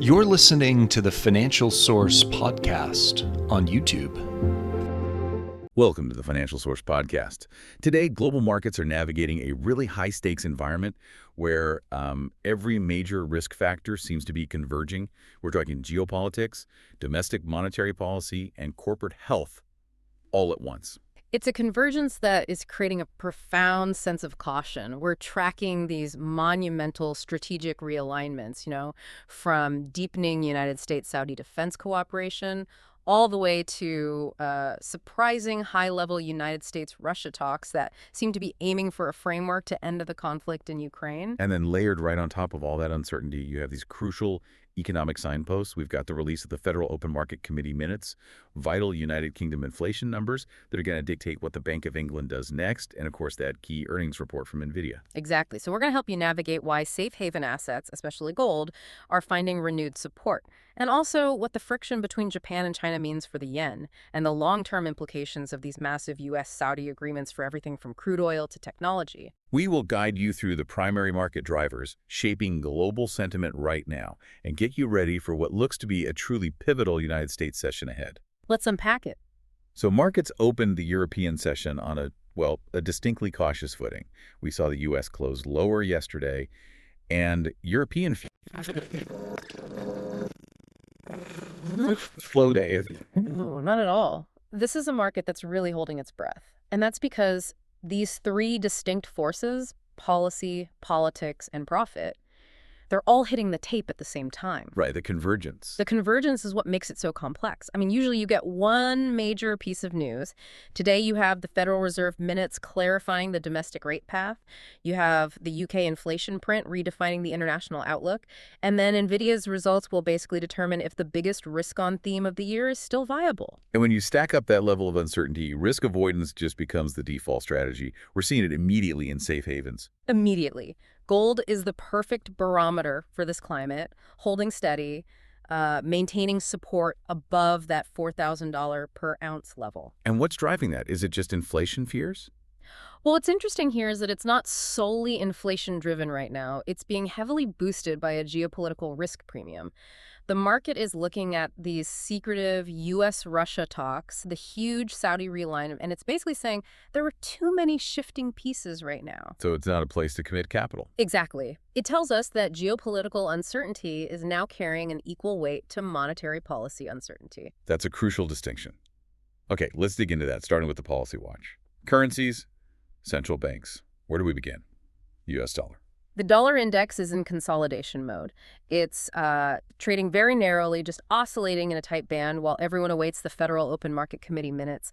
You're listening to the Financial Source podcast on YouTube. Welcome to the Financial Source podcast. Today, global markets are navigating a really high-stakes environment where every major risk factor seems to be converging. We're talking geopolitics, domestic monetary policy, and corporate health all at once. It's a convergence that is creating a profound sense of caution. We're tracking these monumental strategic realignments, from deepening United States-Saudi defense cooperation all the way to surprising high-level United States-Russia talks that seem to be aiming for a framework to end the conflict in Ukraine. And then layered right on top of all that uncertainty, you have these crucial economic signposts. We've got the release of the Federal Open Market Committee minutes, vital United Kingdom inflation numbers that are going to dictate what the Bank of England does next, and of course that key earnings report from NVIDIA. Exactly. So we're going to help you navigate why safe haven assets, especially gold, are finding renewed support, and also what the friction between Japan and China means for the yen, and the long-term implications of these massive U.S.-Saudi agreements for everything from crude oil to technology. We will guide you through the primary market drivers shaping global sentiment right now and get you ready for what looks to be a truly pivotal United States session ahead. Let's unpack it. So markets opened the European session on a distinctly cautious footing. We saw the U.S. close lower yesterday, and European slow day. No, not at all. This is a market that's really holding its breath. And that's because these three distinct forces, policy, politics, and profit, they're all hitting the tape at the same time. Right, the convergence. The convergence is what makes it so complex. I mean, usually you get one major piece of news. Today you have the Federal Reserve minutes clarifying the domestic rate path. You have the UK inflation print redefining the international outlook. And then NVIDIA's results will basically determine if the biggest risk-on theme of the year is still viable. And when you stack up that level of uncertainty, risk avoidance just becomes the default strategy. We're seeing it immediately in safe havens. Immediately. Gold is the perfect barometer for this climate, holding steady, maintaining support above that $4,000 per ounce level. And what's driving that? Is it just inflation fears? Well, what's interesting here is that it's not solely inflation-driven right now. It's being heavily boosted by a geopolitical risk premium. The market is looking at these secretive U.S.-Russia talks, the huge Saudi realignment, and it's basically saying there are too many shifting pieces right now. So it's not a place to commit capital. Exactly. It tells us that geopolitical uncertainty is now carrying an equal weight to monetary policy uncertainty. That's a crucial distinction. Okay, let's dig into that, starting with the policy watch. Currencies, central banks. Where do we begin? U.S. dollar. The dollar index is in consolidation mode. It's trading very narrowly, just oscillating in a tight band while everyone awaits the Federal Open Market Committee minutes.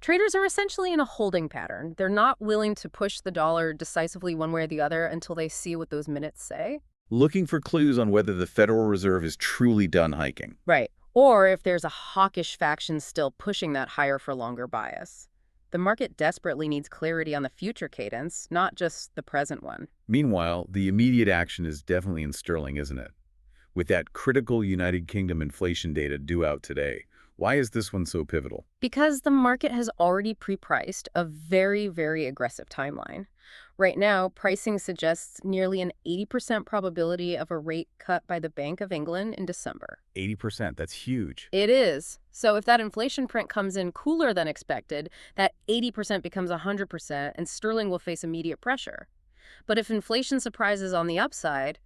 Traders are essentially in a holding pattern. They're not willing to push the dollar decisively one way or the other until they see what those minutes say. Looking for clues on whether the Federal Reserve is truly done hiking. Right. Or if there's a hawkish faction still pushing that higher for longer bias. The market desperately needs clarity on the future cadence, not just the present one. Meanwhile, the immediate action is definitely in sterling, isn't it? With that critical United Kingdom inflation data due out today, why is this one so pivotal? Because the market has already pre-priced a very, very aggressive timeline. Right now, pricing suggests nearly an 80% probability of a rate cut by the Bank of England in December. 80%, that's huge. It is. So if that inflation print comes in cooler than expected, that 80% becomes 100% and sterling will face immediate pressure. But if inflation surprises on the upside,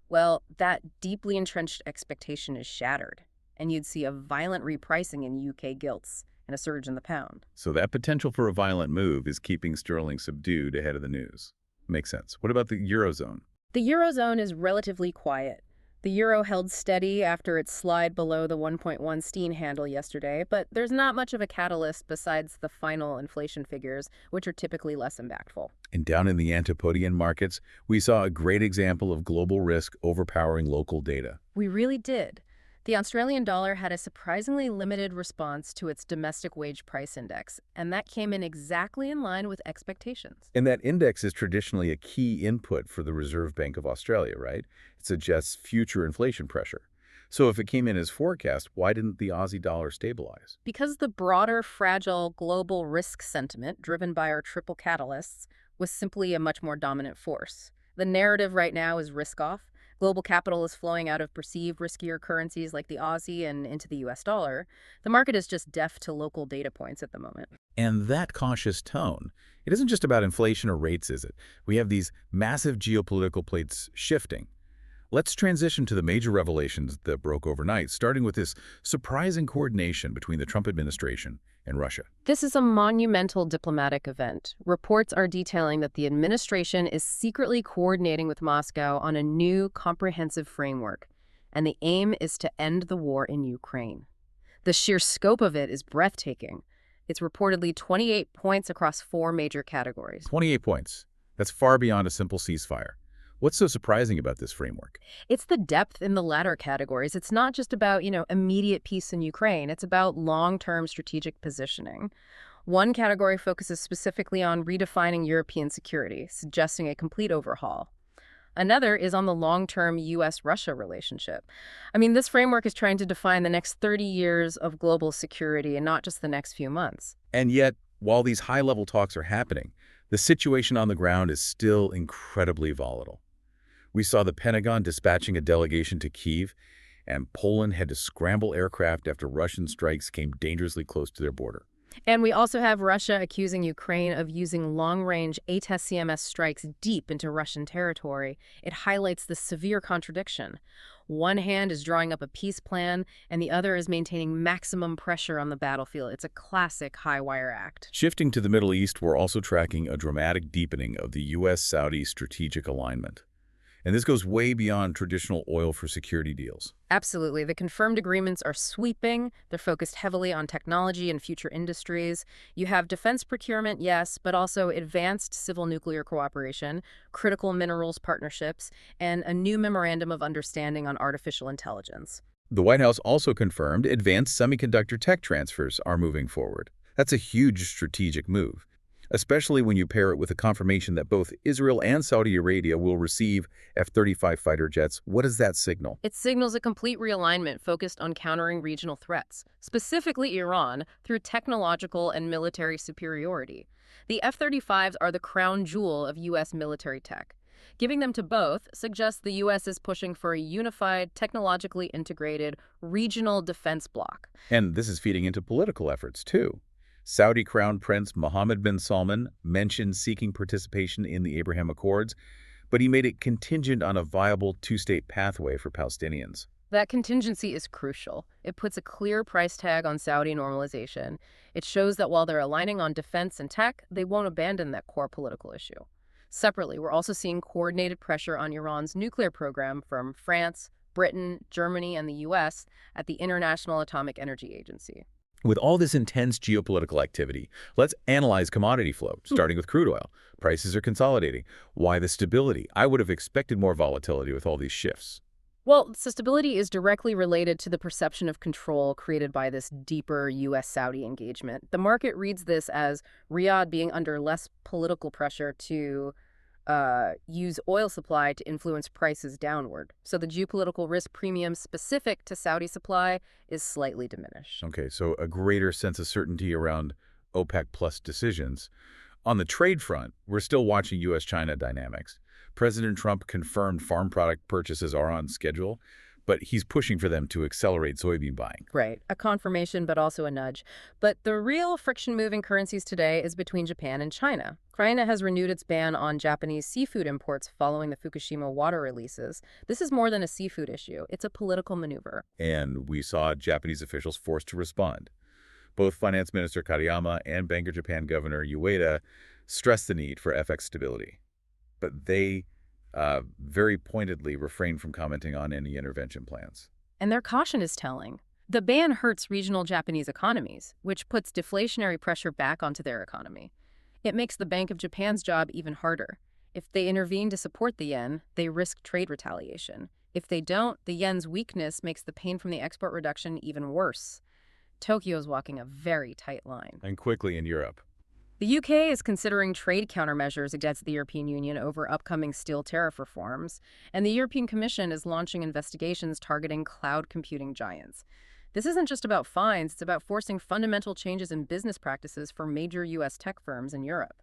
well, that deeply entrenched expectation is shattered, and you'd see a violent repricing in UK gilts and a surge in the pound. So that potential for a violent move is keeping sterling subdued ahead of the news. Makes sense. What about the Eurozone? The Eurozone is relatively quiet. The euro held steady after its slide below the 1.1 Steen handle yesterday, but there's not much of a catalyst besides the final inflation figures, which are typically less impactful. And down in the Antipodean markets, we saw a great example of global risk overpowering local data. We really did. The Australian dollar had a surprisingly limited response to its domestic wage price index, and that came in exactly in line with expectations. And that index is traditionally a key input for the Reserve Bank of Australia, right? It suggests future inflation pressure. So if it came in as forecast, why didn't the Aussie dollar stabilize? Because the broader, fragile global risk sentiment driven by our triple catalysts was simply a much more dominant force. The narrative right now is risk off. Global capital is flowing out of perceived riskier currencies like the Aussie and into the US dollar. The market is just deaf to local data points at the moment. And that cautious tone, it isn't just about inflation or rates, is it? We have these massive geopolitical plates shifting. Let's transition to the major revelations that broke overnight, starting with this surprising coordination between the Trump administration and Russia. This is a monumental diplomatic event. Reports are detailing that the administration is secretly coordinating with Moscow on a new comprehensive framework, and the aim is to end the war in Ukraine. The sheer scope of it is breathtaking. It's reportedly 28 points across 4 major categories. 28 points. That's far beyond a simple ceasefire. What's so surprising about this framework? It's the depth in the latter categories. It's not just about, immediate peace in Ukraine. It's about long-term strategic positioning. One category focuses specifically on redefining European security, suggesting a complete overhaul. Another is on the long-term U.S.-Russia relationship. This framework is trying to define the next 30 years of global security and not just the next few months. And yet, while these high-level talks are happening, the situation on the ground is still incredibly volatile. We saw the Pentagon dispatching a delegation to Kyiv, and Poland had to scramble aircraft after Russian strikes came dangerously close to their border. And we also have Russia accusing Ukraine of using long-range ATACMS strikes deep into Russian territory. It highlights the severe contradiction. One hand is drawing up a peace plan, and the other is maintaining maximum pressure on the battlefield. It's a classic high-wire act. Shifting to the Middle East, we're also tracking a dramatic deepening of the U.S.-Saudi strategic alignment. And this goes way beyond traditional oil for security deals. Absolutely. The confirmed agreements are sweeping. They're focused heavily on technology and future industries. You have defense procurement, yes, but also advanced civil nuclear cooperation, critical minerals partnerships, and a new memorandum of understanding on artificial intelligence. The White House also confirmed advanced semiconductor tech transfers are moving forward. That's a huge strategic move, especially when you pair it with a confirmation that both Israel and Saudi Arabia will receive F-35 fighter jets. What does that signal? It signals a complete realignment focused on countering regional threats, specifically Iran, through technological and military superiority. The F-35s are the crown jewel of U.S. military tech. Giving them to both suggests the U.S. is pushing for a unified, technologically integrated, regional defense bloc. And this is feeding into political efforts, too. Saudi Crown Prince Mohammed bin Salman mentioned seeking participation in the Abraham Accords, but he made it contingent on a viable two-state pathway for Palestinians. That contingency is crucial. It puts a clear price tag on Saudi normalization. It shows that while they're aligning on defense and tech, they won't abandon that core political issue. Separately, we're also seeing coordinated pressure on Iran's nuclear program from France, Britain, Germany, and the U.S. at the International Atomic Energy Agency. With all this intense geopolitical activity, let's analyze commodity flow, starting with crude oil. Prices are consolidating. Why the stability? I would have expected more volatility with all these shifts. Well, so stability is directly related to the perception of control created by this deeper U.S.-Saudi engagement. The market reads this as Riyadh being under less political pressure to use oil supply to influence prices downward. So the geopolitical risk premium specific to Saudi supply is slightly diminished. Okay, so a greater sense of certainty around OPEC plus decisions. On the trade front, we're still watching U.S.-China dynamics. President Trump confirmed farm product purchases are on schedule, but he's pushing for them to accelerate soybean buying. Right. A confirmation, but also a nudge. But the real friction-moving currencies today is between Japan and China. China has renewed its ban on Japanese seafood imports following the Fukushima water releases. This is more than a seafood issue. It's a political maneuver. And we saw Japanese officials forced to respond. Both Finance Minister Katayama and Bank of Japan Governor Ueda stressed the need for FX stability. But they very pointedly refrained from commenting on any intervention plans. And their caution is telling. The ban hurts regional Japanese economies, which puts deflationary pressure back onto their economy. It makes the Bank of Japan's job even harder. If they intervene to support the yen, they risk trade retaliation. If they don't, the yen's weakness makes the pain from the export reduction even worse. Tokyo's walking a very tight line. And quickly in Europe. The UK is considering trade countermeasures against the European Union over upcoming steel tariff reforms, and the European Commission is launching investigations targeting cloud computing giants. This isn't just about fines, it's about forcing fundamental changes in business practices for major U.S. tech firms in Europe.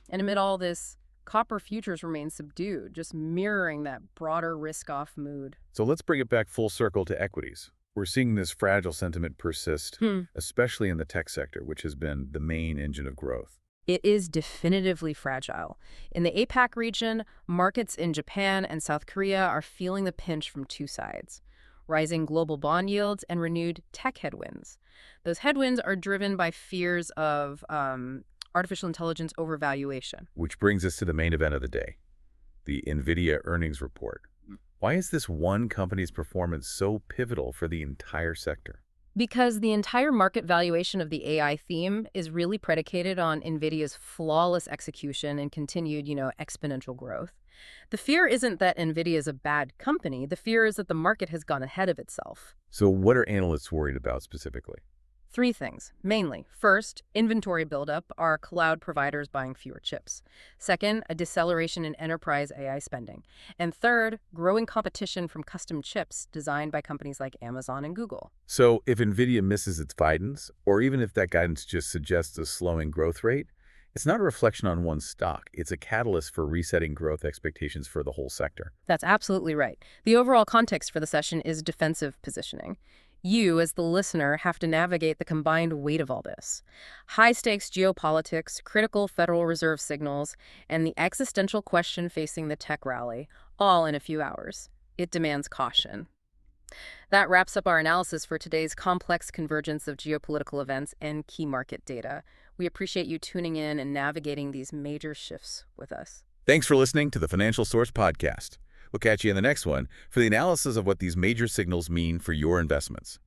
And amid all this copper futures remain subdued, just mirroring that broader risk-off mood. So let's bring it back full circle to equities. We're seeing this fragile sentiment persist, especially in the tech sector, which has been the main engine of growth. It is definitively fragile. In the APAC region, markets in Japan and South Korea are feeling the pinch from two sides: rising global bond yields and renewed tech headwinds. Those headwinds are driven by fears of artificial intelligence overvaluation. Which brings us to the main event of the day, the NVIDIA earnings report. Why is this one company's performance so pivotal for the entire sector? Because the entire market valuation of the AI theme is really predicated on NVIDIA's flawless execution and continued, exponential growth. The fear isn't that NVIDIA is a bad company. The fear is that the market has gone ahead of itself. So what are analysts worried about specifically? Three things, mainly. First, inventory buildup, are cloud providers buying fewer chips. Second, a deceleration in enterprise AI spending. And third, growing competition from custom chips designed by companies like Amazon and Google. So if NVIDIA misses its guidance, or even if that guidance just suggests a slowing growth rate, it's not a reflection on one stock. It's a catalyst for resetting growth expectations for the whole sector. That's absolutely right. The overall context for the session is defensive positioning. You, as the listener, have to navigate the combined weight of all this. High-stakes geopolitics, critical Federal Reserve signals, and the existential question facing the tech rally, all in a few hours. It demands caution. That wraps up our analysis for today's complex convergence of geopolitical events and key market data. We appreciate you tuning in and navigating these major shifts with us. Thanks for listening to the Financial Source Podcast. We'll catch you in the next one for the analysis of what these major signals mean for your investments.